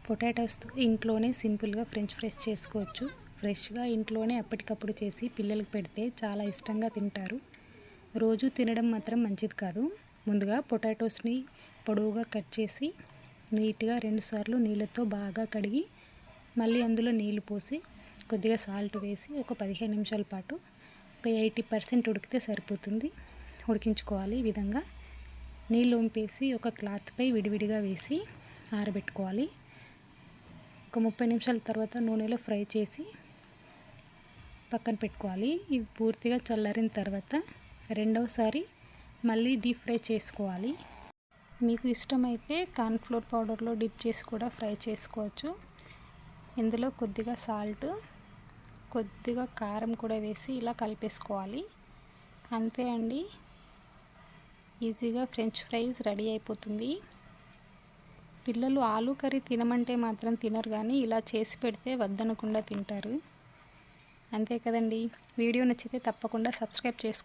పొటాటోస్తో ఇంట్లోనే సింపుల్గా French fries చేసుకోవచ్చు. ఫ్రెష్గా ఇంట్లోనే అప్పటికప్పుడు చేసి పిల్లలకు పెడితే చాలా ఇష్టంగా తింటారు. రోజు తినడం మాత్రం మంచిది కాదు. ముందుగా పొటాటోస్ని పొడవుగా కట్ చేసి నీట్గా 2 సార్లు నీళ్ళతో బాగా కడిగి మళ్ళీ అందులో నీళ్లు పోసి కొద్దిగా సాల్ట్ వేసి ఒక 15 నిమిషాల పాటు ఒక 80% ఉడికితే సరిపోతుంది. ఉడికించుకోవాలి. ఈ విధంగా నీళ్ళు వంపేసి ఒక క్లాత్పై విడివిడిగా వేసి ఆరబెట్టుకోవాలి. ఒక 30 నిమిషాల తర్వాత నూనెలో ఫ్రై చేసి పక్కన పెట్టుకోవాలి. ఇవి పూర్తిగా చల్లారిన తర్వాత రెండవసారి మళ్ళీ డీప్ ఫ్రై చేసుకోవాలి. మీకు ఇష్టమైతే కార్న్ఫ్లోర్ పౌడర్లో డిప్ చేసి కూడా ఫ్రై చేసుకోవచ్చు. ఇందులో కొద్దిగా సాల్ట్, కొద్దిగా కారం కూడా వేసి ఇలా కలిపేసుకోవాలి. అంతే అండి, ఈజీగా ఫ్రెంచ్ ఫ్రైస్ రెడీ అయిపోతుంది. పిల్లలు ఆలూ కర్రీ తినమంటే మాత్రం తినరు, కానీ ఇలా చేసి పెడితే వద్దనకుండా తింటారు. అంతే కదండి. వీడియో నచ్చితే తప్పకుండా సబ్స్క్రైబ్ చేసుకోండి.